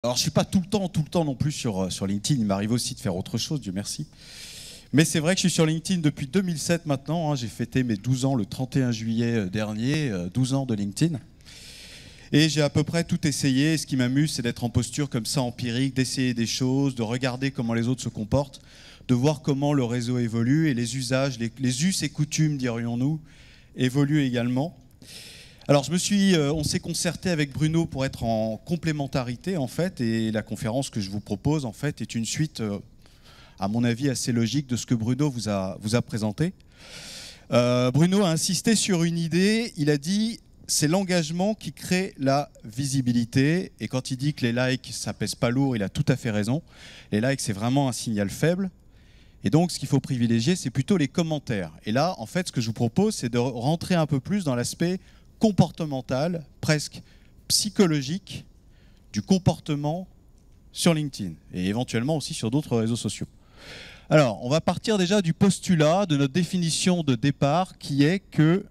Alors, je ne suis pas tout le temps non plus sur LinkedIn. Il m'arrive aussi de faire autre chose, Dieu merci. Mais c'est vrai que je suis sur LinkedIn depuis 2007 maintenant. Hein. J'ai fêté mes 12 ans le 31 juillet dernier, 12 ans de LinkedIn. Et j'ai à peu près tout essayé. Ce qui m'amuse, c'est d'être en posture comme ça, empirique, d'essayer des choses, de regarder comment les autres se comportent, de voir comment le réseau évolue et les usages, les us et coutumes, dirions-nous, évoluent également. Alors, on s'est concerté avec Bruno pour être en complémentarité, en fait, et la conférence que je vous propose, en fait, est une suite, à mon avis, assez logique de ce que Bruno vous a présenté. Bruno a insisté sur une idée, il a dit, c'est l'engagement qui crée la visibilité, et quand il dit que les likes, ça pèse pas lourd, il a tout à fait raison. Les likes, c'est vraiment un signal faible, et donc ce qu'il faut privilégier, c'est plutôt les commentaires. Et là, en fait, ce que je vous propose, c'est de rentrer un peu plus dans l'aspect comportemental, presque psychologique, du comportement sur LinkedIn et éventuellement aussi sur d'autres réseaux sociaux. Alors, on va partir déjà du postulat de notre définition de départ qui est que...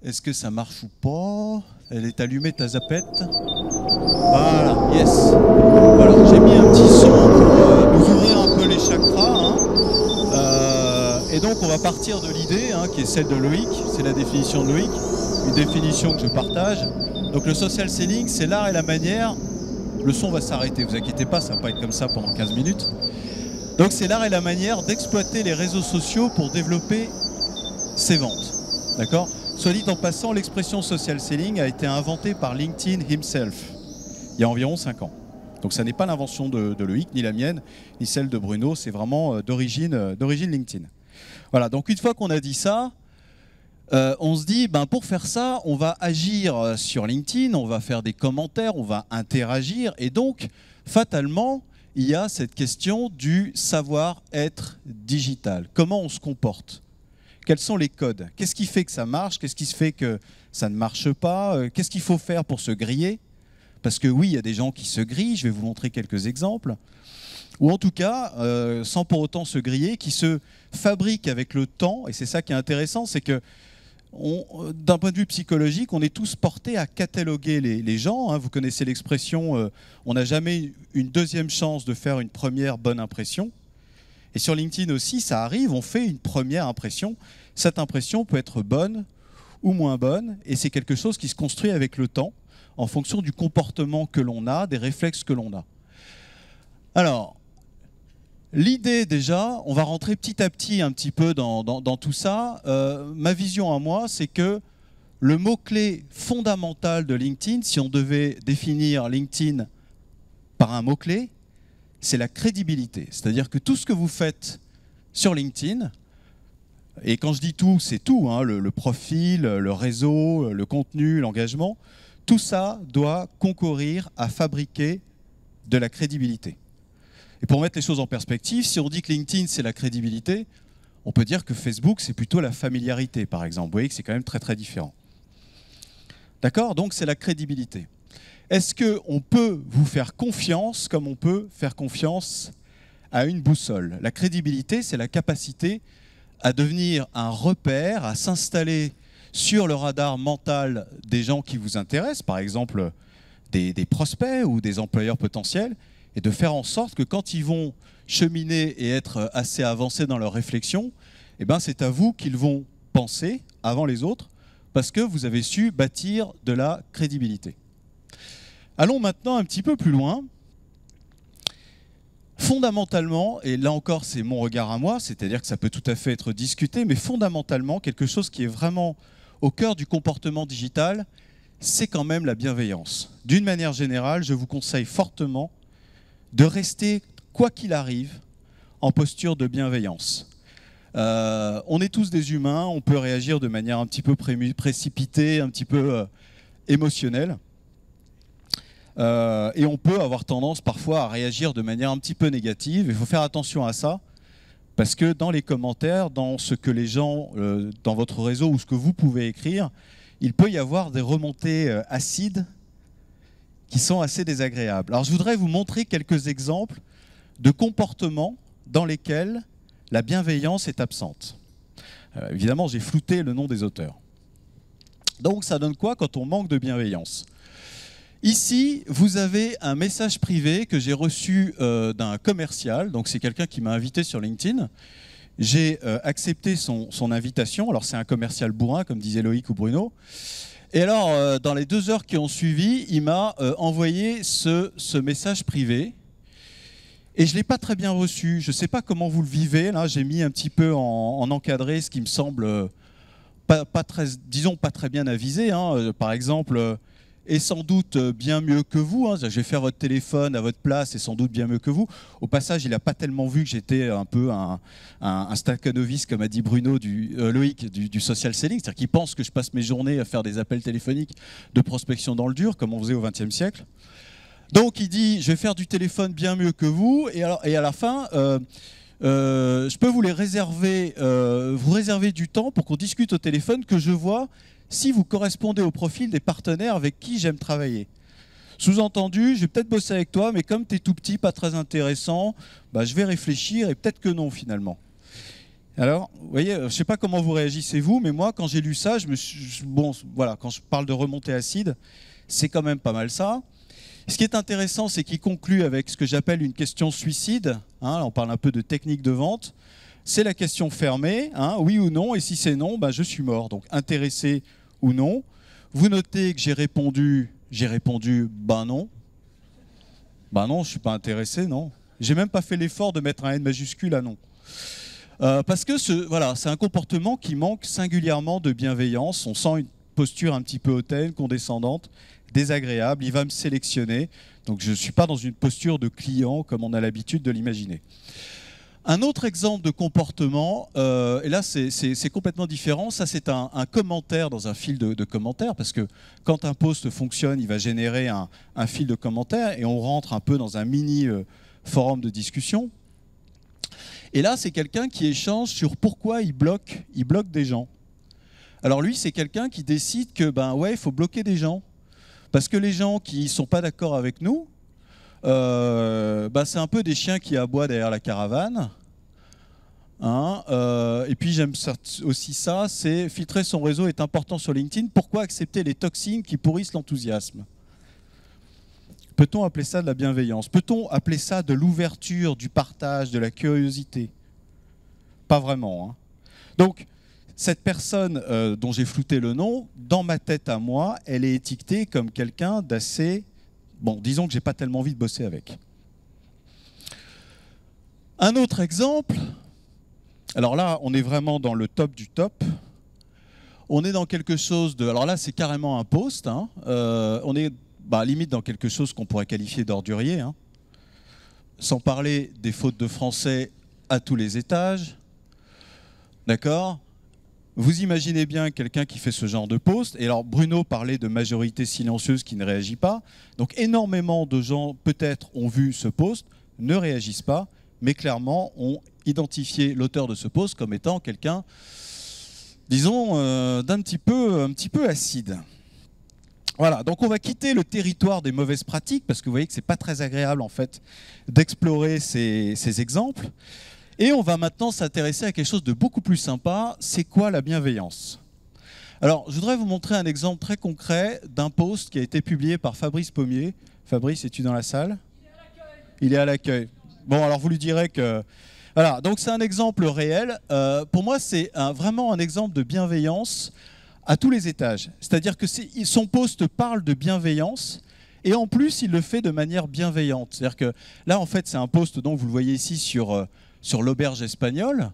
Est-ce que ça marche ou pas? Elle est allumée ta zapette. Voilà, yes. Voilà, j'ai mis un petit son pour nous ouvrir un peu les chakras. Hein. Et donc, on va partir de l'idée, hein, qui est celle de Loïc. C'est la définition de Loïc, une définition que je partage. Donc, le social selling, c'est l'art et la manière. Le son va s'arrêter, vous inquiétez pas, ça va pas être comme ça pendant 15 minutes. Donc, c'est l'art et la manière d'exploiter les réseaux sociaux pour développer ses ventes. D'accord? Soit dit en passant, l'expression social selling a été inventée par LinkedIn himself, il y a environ 5 ans. Donc ça n'est pas l'invention de Loïc, ni la mienne, ni celle de Bruno, c'est vraiment d'origine LinkedIn. Voilà, donc une fois qu'on a dit ça, on se dit, pour faire ça, on va agir sur LinkedIn, on va faire des commentaires, on va interagir, et donc, fatalement, il y a cette question du savoir-être digital. Comment on se comporte ? Quels sont les codes? Qu'est-ce qui fait que ça marche? Qu'est-ce qui fait que ça ne marche pas? Qu'est-ce qu'il faut faire pour se griller? Parce que oui, il y a des gens qui se grillent, je vais vous montrer quelques exemples. Ou en tout cas, sans pour autant se griller, qui se fabriquent avec le temps. Et c'est ça qui est intéressant, c'est que d'un point de vue psychologique, on est tous portés à cataloguer les gens. Hein. Vous connaissez l'expression on n'a jamais une deuxième chance de faire une première bonne impression. Et sur LinkedIn aussi, ça arrive, on fait une première impression. Cette impression peut être bonne ou moins bonne, et c'est quelque chose qui se construit avec le temps, en fonction du comportement que l'on a, des réflexes que l'on a. Alors, l'idée déjà, on va rentrer petit à petit un petit peu dans tout ça. Ma vision à moi, c'est que le mot-clé fondamental de LinkedIn, si on devait définir LinkedIn par un mot-clé, c'est la crédibilité. C'est-à-dire que tout ce que vous faites sur LinkedIn, et quand je dis tout, c'est tout, hein, le profil, le réseau, le contenu, l'engagement, tout ça doit concourir à fabriquer de la crédibilité. Et pour mettre les choses en perspective, si on dit que LinkedIn, c'est la crédibilité, on peut dire que Facebook, c'est plutôt la familiarité, par exemple. Vous voyez que c'est quand même très, très différent. D'accord? Donc, c'est la crédibilité. Est-ce qu'on peut vous faire confiance comme on peut faire confiance à une boussole? La crédibilité, c'est la capacité à devenir un repère, à s'installer sur le radar mental des gens qui vous intéressent, par exemple des prospects ou des employeurs potentiels, et de faire en sorte que quand ils vont cheminer et être assez avancés dans leur réflexion, eh ben c'est à vous qu'ils vont penser avant les autres, parce que vous avez su bâtir de la crédibilité. Allons maintenant un petit peu plus loin. Fondamentalement, et là encore c'est mon regard à moi, c'est-à-dire que ça peut tout à fait être discuté, mais fondamentalement, quelque chose qui est vraiment au cœur du comportement digital, c'est quand même la bienveillance. D'une manière générale, je vous conseille fortement de rester, quoi qu'il arrive, en posture de bienveillance. On est tous des humains, on peut réagir de manière un petit peu précipitée, un petit peu émotionnelle. Et on peut avoir tendance parfois à réagir de manière un petit peu négative. Il faut faire attention à ça, parce que dans les commentaires, dans ce que les gens, dans votre réseau ou ce que vous pouvez écrire, il peut y avoir des remontées acides qui sont assez désagréables. Alors je voudrais vous montrer quelques exemples de comportements dans lesquels la bienveillance est absente. Évidemment, j'ai flouté le nom des auteurs. Donc ça donne quoi quand on manque de bienveillance? Ici, vous avez un message privé que j'ai reçu d'un commercial. Donc, c'est quelqu'un qui m'a invité sur LinkedIn. J'ai accepté son invitation. Alors, c'est un commercial bourrin, comme disait Loïc ou Bruno. Et alors, dans les 2 heures qui ont suivi, il m'a envoyé ce message privé. Et je ne l'ai pas très bien reçu. Je ne sais pas comment vous le vivez. Là, j'ai mis un petit peu en encadré ce qui me semble pas très, disons, pas très bien avisé. Hein. Par exemple, est sans doute bien mieux que vous. Hein. Je vais faire votre téléphone à votre place, et sans doute bien mieux que vous. Au passage, il n'a pas tellement vu que j'étais un peu un staccanovis, comme a dit Bruno, Loïc, du social selling. C'est-à-dire qu'il pense que je passe mes journées à faire des appels téléphoniques de prospection dans le dur, comme on faisait au XXe siècle. Donc il dit, je vais faire du téléphone bien mieux que vous, et à la fin, je peux vous réserver du temps pour qu'on discute au téléphone, que je vois si vous correspondez au profil des partenaires avec qui j'aime travailler. Sous-entendu, je vais peut-être bosser avec toi, mais comme tu es tout petit, pas très intéressant, bah, je vais réfléchir et peut-être que non finalement. Alors, vous voyez, je ne sais pas comment vous réagissez vous, mais moi, quand j'ai lu ça, bon, voilà, quand je parle de remontée acide, c'est quand même pas mal ça. Ce qui est intéressant, c'est qu'il conclut avec ce que j'appelle une question suicide. Hein, on parle un peu de technique de vente. C'est la question fermée, hein, oui ou non, et si c'est non, ben je suis mort. Donc intéressé ou non. Vous notez que j'ai répondu, ben non. Ben non, je ne suis pas intéressé, non. J'ai même pas fait l'effort de mettre un N majuscule à non. Parce que voilà, c'est un comportement qui manque singulièrement de bienveillance. On sent une posture un petit peu hautaine, condescendante, désagréable. Il va me sélectionner. Donc je ne suis pas dans une posture de client comme on a l'habitude de l'imaginer. Un autre exemple de comportement, et là c'est complètement différent, ça c'est un commentaire dans un fil de commentaires, parce que quand un post fonctionne, il va générer un fil de commentaires, et on rentre un peu dans un mini forum de discussion. Et là c'est quelqu'un qui échange sur pourquoi il bloque des gens. Alors lui c'est quelqu'un qui décide que ben ouais, il faut bloquer des gens, parce que les gens qui ne sont pas d'accord avec nous, c'est un peu des chiens qui aboient derrière la caravane. Hein, et puis j'aime aussi ça, c'est filtrer son réseau est important sur LinkedIn. Pourquoi accepter les toxines qui pourrissent l'enthousiasme? Peut-on appeler ça de la bienveillance? Peut-on appeler ça de l'ouverture, du partage, de la curiosité? Pas vraiment. Hein. Donc, cette personne dont j'ai flouté le nom, dans ma tête à moi, elle est étiquetée comme quelqu'un d'assez... Bon, disons que j'ai pas tellement envie de bosser avec. Un autre exemple, alors là, on est vraiment dans le top du top. On est dans quelque chose de... Alors là, c'est carrément un post. Hein. On est limite dans quelque chose qu'on pourrait qualifier d'ordurier. Hein. Sans parler des fautes de français à tous les étages. D'accord ? Vous imaginez bien quelqu'un qui fait ce genre de post. Et alors Bruno parlait de majorité silencieuse qui ne réagit pas. Donc énormément de gens peut-être ont vu ce post, ne réagissent pas, mais clairement ont identifié l'auteur de ce post comme étant quelqu'un, disons, d'un petit peu acide. Voilà, donc on va quitter le territoire des mauvaises pratiques, parce que vous voyez que ce n'est pas très agréable en fait d'explorer ces exemples. Et on va maintenant s'intéresser à quelque chose de beaucoup plus sympa. C'est quoi la bienveillance? Alors, je voudrais vous montrer un exemple très concret d'un post qui a été publié par Fabrice Pommier. Fabrice, es-tu dans la salle? Il est à l'accueil. Bon, alors vous lui direz que... Voilà, donc c'est un exemple réel. Pour moi, c'est vraiment un exemple de bienveillance à tous les étages. C'est-à-dire que son post parle de bienveillance, et en plus, il le fait de manière bienveillante. C'est-à-dire que là, en fait, c'est un post, donc vous le voyez ici sur l'auberge espagnole,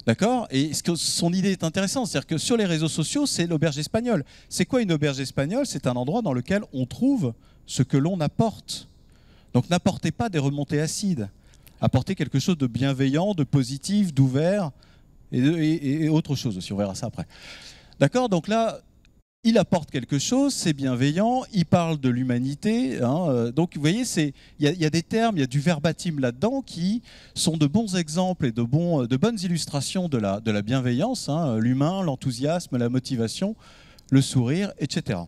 d'accord? Et son idée est intéressante, c'est-à-dire que sur les réseaux sociaux, c'est l'auberge espagnole. C'est quoi une auberge espagnole? C'est un endroit dans lequel on trouve ce que l'on apporte. Donc n'apportez pas des remontées acides, apportez quelque chose de bienveillant, de positif, d'ouvert, et autre chose aussi, on verra ça après. D'accord? Donc là, il apporte quelque chose, c'est bienveillant, il parle de l'humanité. Hein, donc vous voyez, il y a des termes, il y a du verbatim là-dedans qui sont de bons exemples et de bonnes illustrations de la bienveillance, hein, l'humain, l'enthousiasme, la motivation, le sourire, etc.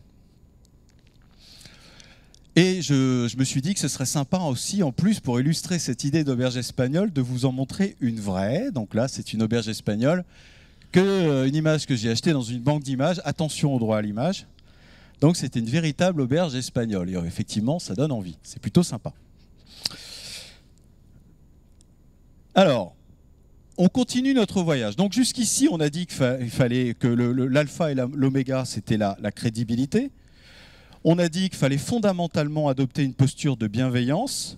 Et je me suis dit que ce serait sympa aussi, en plus, pour illustrer cette idée d'auberge espagnole, de vous en montrer une vraie. Donc là, c'est une auberge espagnole. Une image que j'ai achetée dans une banque d'images. Attention au droit à l'image. Donc c'était une véritable auberge espagnole. Et effectivement, ça donne envie. C'est plutôt sympa. Alors, on continue notre voyage. Donc jusqu'ici, on a dit qu'il fallait que l'alpha et l'oméga, c'était la crédibilité. On a dit qu'il fallait fondamentalement adopter une posture de bienveillance.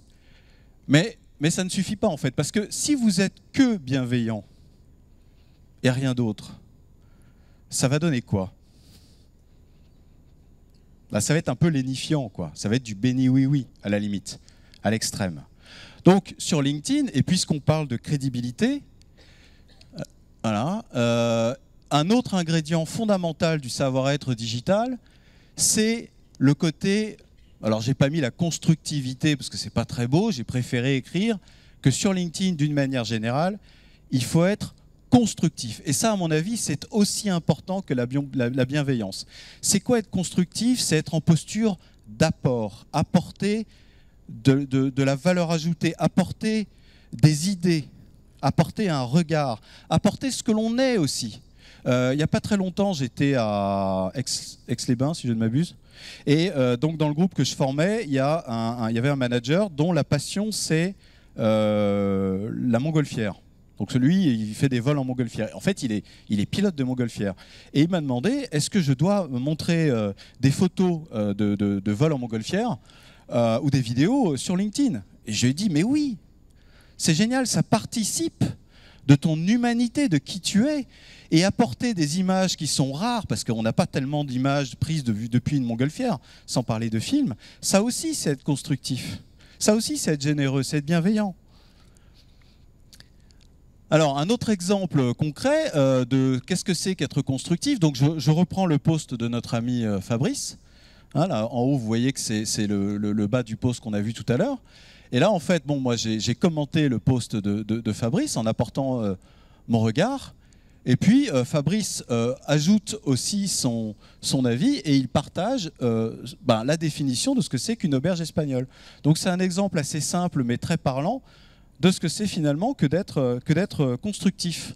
Mais ça ne suffit pas en fait. Parce que si vous êtes que bienveillant et rien d'autre, ça va donner quoi? Bah, ça va être un peu lénifiant, quoi. Ça va être du béni oui-oui, à la limite, à l'extrême. Donc, sur LinkedIn, et puisqu'on parle de crédibilité, voilà, un autre ingrédient fondamental du savoir-être digital, c'est le côté... Alors, j'ai pas mis la constructivité, parce que c'est pas très beau, j'ai préféré écrire que sur LinkedIn, d'une manière générale, il faut être constructif. Et ça, à mon avis, c'est aussi important que la bienveillance. C'est quoi être constructif? C'est être en posture d'apport, apporter de la valeur ajoutée, apporter des idées, apporter un regard, apporter ce que l'on est aussi. Il n'y a pas très longtemps, j'étais à Aix-les-Bains, si je ne m'abuse. Et donc, dans le groupe que je formais, il y avait un manager dont la passion, c'est la montgolfière. Donc lui, il fait des vols en montgolfière. En fait, il est pilote de montgolfière. Et il m'a demandé, est-ce que je dois montrer des photos de vols en montgolfière ou des vidéos sur LinkedIn? Et je lui ai dit, mais oui, c'est génial, ça participe de ton humanité, de qui tu es, et apporter des images qui sont rares, parce qu'on n'a pas tellement d'images prises depuis une montgolfière, sans parler de films, ça aussi, c'est être constructif. Ça aussi, c'est être généreux, c'est être bienveillant. Alors, un autre exemple concret de qu'est-ce que c'est qu'être constructif. Donc, je reprends le post de notre ami Fabrice. Hein, là, en haut, vous voyez que c'est le bas du post qu'on a vu tout à l'heure. Et là, en fait, bon, moi, j'ai commenté le post de Fabrice en apportant mon regard. Et puis, Fabrice ajoute aussi son avis et il partage la définition de ce que c'est qu'une auberge espagnole. Donc, c'est un exemple assez simple mais très parlant de ce que c'est finalement que d'être constructif.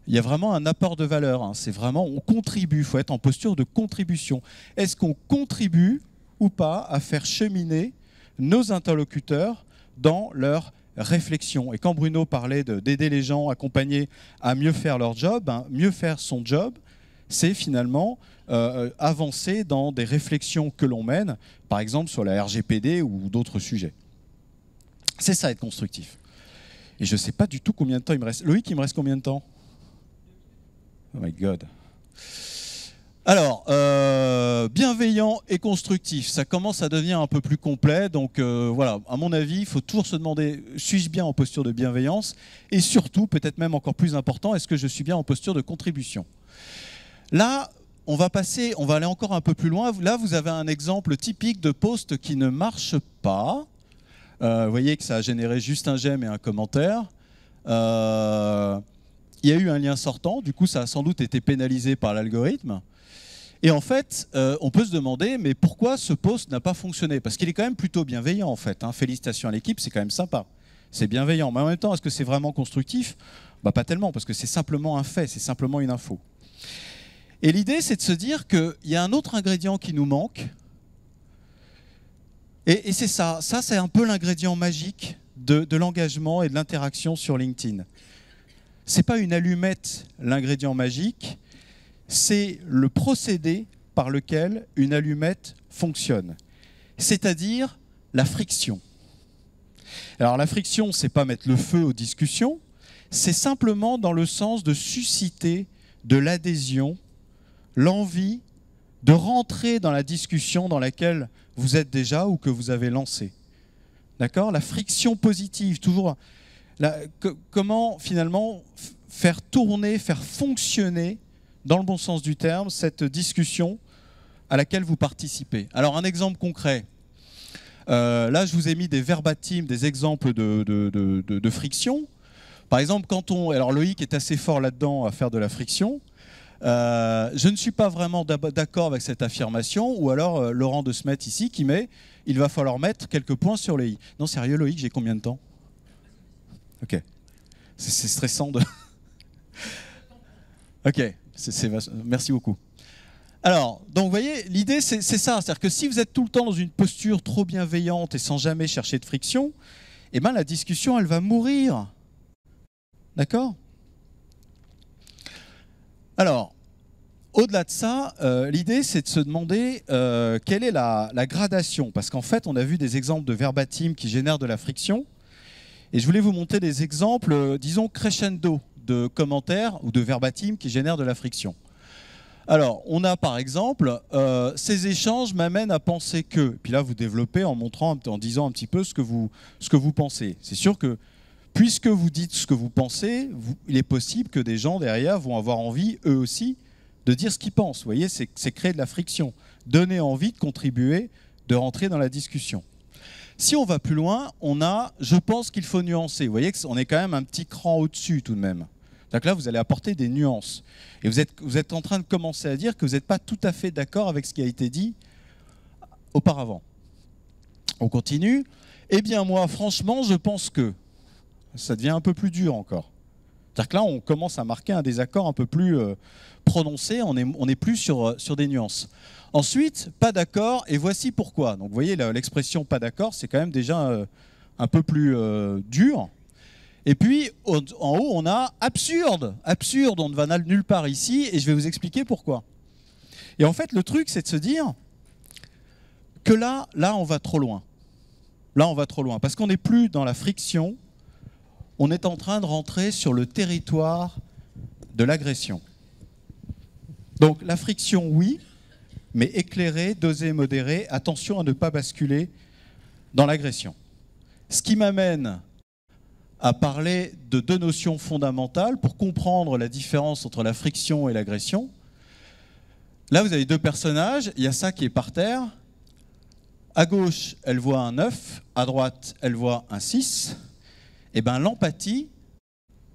Il y a vraiment un apport de valeur. Hein. C'est vraiment, on contribue, il faut être en posture de contribution. Est-ce qu'on contribue ou pas à faire cheminer nos interlocuteurs dans leur réflexion? Et quand Bruno parlait d'aider les gens, accompagner à mieux faire leur job, mieux faire son job, c'est finalement avancer dans des réflexions que l'on mène, par exemple sur la RGPD ou d'autres sujets. C'est ça, être constructif. Et je ne sais pas du tout combien de temps il me reste. Loïc, il me reste combien de temps? Oh my God. Alors, bienveillant et constructif, ça commence à devenir un peu plus complet. Donc voilà, à mon avis, il faut toujours se demander, suis-je bien en posture de bienveillance? Et surtout, peut-être même encore plus important, est-ce que je suis bien en posture de contribution? Là, on va aller encore un peu plus loin. Là, vous avez un exemple typique de post qui ne marche pas. Vous voyez que ça a généré juste un j'aime et un commentaire. Il y a eu un lien sortant, du coup ça a sans doute été pénalisé par l'algorithme. Et en fait, on peut se demander, mais pourquoi ce post n'a pas fonctionné? Parce qu'il est quand même plutôt bienveillant en fait. Hein. Félicitations à l'équipe, c'est quand même sympa. C'est bienveillant, mais en même temps, est-ce que c'est vraiment constructif? Bah, pas tellement, parce que c'est simplement un fait, c'est simplement une info. Et l'idée, c'est de se dire qu'il y a un autre ingrédient qui nous manque. Et c'est ça c'est un peu l'ingrédient magique de l'engagement et de l'interaction sur LinkedIn. Ce n'est pas une allumette, l'ingrédient magique, c'est le procédé par lequel une allumette fonctionne, c'est-à-dire la friction. Alors la friction, ce n'est pas mettre le feu aux discussions, c'est simplement dans le sens de susciter de l'adhésion, l'envie de rentrer dans la discussion dans laquelle vous êtes déjà ou que vous avez lancé. D'accord? La friction positive, toujours. Comment finalement faire tourner, faire fonctionner, dans le bon sens du terme, cette discussion à laquelle vous participez. Alors un exemple concret. Là, je vous ai mis des verbatim, des exemples de friction. Par exemple, alors Loïc est assez fort là-dedans à faire de la friction. Je ne suis pas vraiment d'accord avec cette affirmation, ou alors Laurent de Smet ici qui met « il va falloir mettre quelques points sur les i ». Non, sérieux Loïc, j'ai combien de temps? Ok. C'est stressant de... Ok, merci beaucoup. Alors, donc vous voyez, l'idée c'est ça, c'est-à-dire que si vous êtes tout le temps dans une posture trop bienveillante et sans jamais chercher de friction, eh ben la discussion elle va mourir. D'accord? Alors, au-delà de ça, l'idée c'est de se demander quelle est la gradation, parce qu'en fait on a vu des exemples de verbatim qui génèrent de la friction, et je voulais vous montrer des exemples, disons crescendo, de commentaires ou de verbatim qui génèrent de la friction. Alors, on a par exemple, ces échanges m'amènent à penser que, puis là vous développez en montrant, en disant un petit peu ce que vous pensez. C'est sûr que, puisque vous dites ce que vous pensez, il est possible que des gens derrière vont avoir envie, eux aussi, de dire ce qu'ils pensent. Vous voyez, c'est créer de la friction, donner envie de contribuer, de rentrer dans la discussion. Si on va plus loin, on a « je pense qu'il faut nuancer ». Vous voyez qu'on est quand même un petit cran au-dessus tout de même. Donc là, vous allez apporter des nuances. Et vous êtes en train de commencer à dire que vous n'êtes pas tout à fait d'accord avec ce qui a été dit auparavant. On continue. Eh bien, moi, franchement, je pense que... Ça devient un peu plus dur encore. C'est-à-dire que là, on commence à marquer un désaccord un peu plus prononcé. On est plus sur des nuances. Ensuite, pas d'accord, et voici pourquoi. Donc, vous voyez, l'expression pas d'accord, c'est quand même déjà un peu plus dur. Et puis, en haut, on a absurde. Absurde, on ne va nulle part ici, et je vais vous expliquer pourquoi. Et en fait, le truc, c'est de se dire que là, on va trop loin. Là, on va trop loin, parce qu'on n'est plus dans la friction, on est en train de rentrer sur le territoire de l'agression. Donc, la friction, oui, mais éclairée, dosée, modérée, attention à ne pas basculer dans l'agression. Ce qui m'amène à parler de deux notions fondamentales pour comprendre la différence entre la friction et l'agression. Là, vous avez deux personnages. Il y a ça qui est par terre. À gauche, elle voit un 9. À droite, elle voit un 6. Eh bien, l'empathie,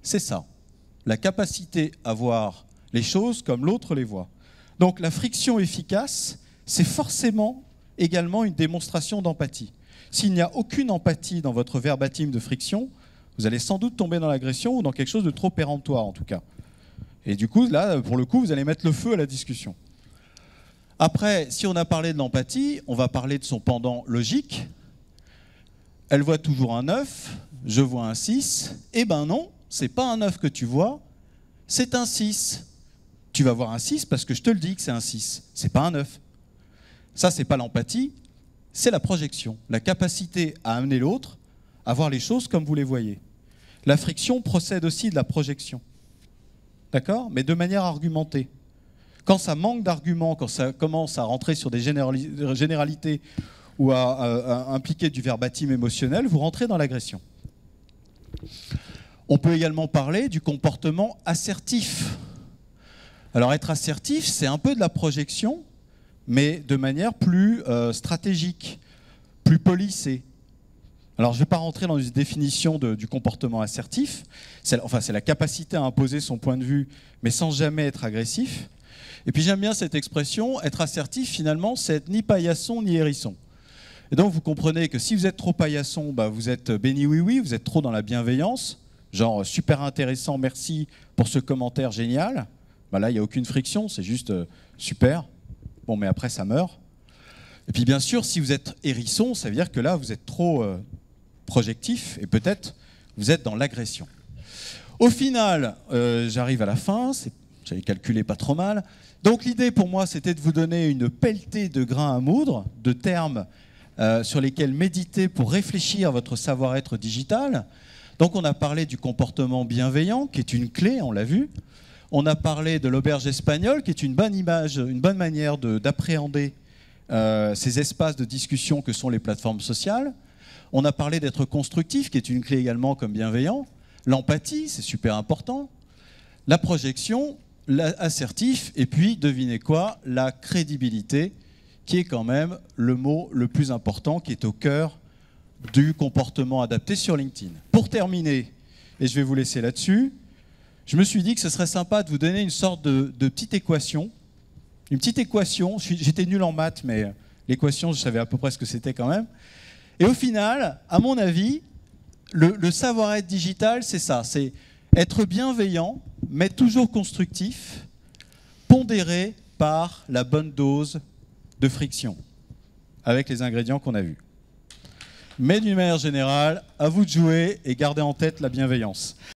c'est ça. La capacité à voir les choses comme l'autre les voit. Donc, la friction efficace, c'est forcément également une démonstration d'empathie. S'il n'y a aucune empathie dans votre verbatim de friction, vous allez sans doute tomber dans l'agression ou dans quelque chose de trop péremptoire, en tout cas. Et du coup, là, pour le coup, vous allez mettre le feu à la discussion. Après, si on a parlé de l'empathie, on va parler de son pendant logique. Elle voit toujours un 9, je vois un 6. Eh ben non, c'est pas un 9 que tu vois, c'est un 6. Tu vas voir un 6 parce que je te le dis que c'est un 6. C'est pas un 9. Ça, c'est pas l'empathie, c'est la projection. La capacité à amener l'autre à voir les choses comme vous les voyez. La friction procède aussi de la projection. D'accord? Mais de manière argumentée. Quand ça manque d'arguments, quand ça commence à rentrer sur des généralités ou à impliquer du verbatim émotionnel, vous rentrez dans l'agression. On peut également parler du comportement assertif. Alors être assertif, c'est un peu de la projection, mais de manière plus stratégique, plus polissée. Alors je ne vais pas rentrer dans une définition du comportement assertif, c'est la capacité à imposer son point de vue, mais sans jamais être agressif. Et puis j'aime bien cette expression, être assertif finalement, c'est être ni paillasson ni hérisson. Et donc vous comprenez que si vous êtes trop paillasson, bah, vous êtes béni oui-oui, vous êtes trop dans la bienveillance, genre super intéressant, merci pour ce commentaire génial. Bah, là il n'y a aucune friction, c'est juste super, bon mais après ça meurt. Et puis bien sûr, si vous êtes hérisson, ça veut dire que là vous êtes trop projectif et peut-être vous êtes dans l'agression. Au final, j'arrive à la fin, j'avais calculé pas trop mal. Donc l'idée pour moi, c'était de vous donner une pelletée de grains à moudre, de termes sur lesquels méditer pour réfléchir à votre savoir-être digital. Donc on a parlé du comportement bienveillant, qui est une clé, on l'a vu. On a parlé de l'auberge espagnole, qui est une bonne image, une bonne manière d'appréhender ces espaces de discussion que sont les plateformes sociales. On a parlé d'être constructif, qui est une clé également comme bienveillant. L'empathie, c'est super important. La projection, l'assertif, et puis, devinez quoi, la crédibilité, qui est quand même le mot le plus important, qui est au cœur du comportement adapté sur LinkedIn. Pour terminer, et je vais vous laisser là-dessus, je me suis dit que ce serait sympa de vous donner une sorte de petite équation. Une petite équation, j'étais nul en maths, mais l'équation, je savais à peu près ce que c'était quand même. Et au final, à mon avis, le savoir-être digital, c'est ça, c'est être bienveillant, mais toujours constructif, pondéré par la bonne dose de friction avec les ingrédients qu'on a vus. Mais d'une manière générale, à vous de jouer et gardez en tête la bienveillance.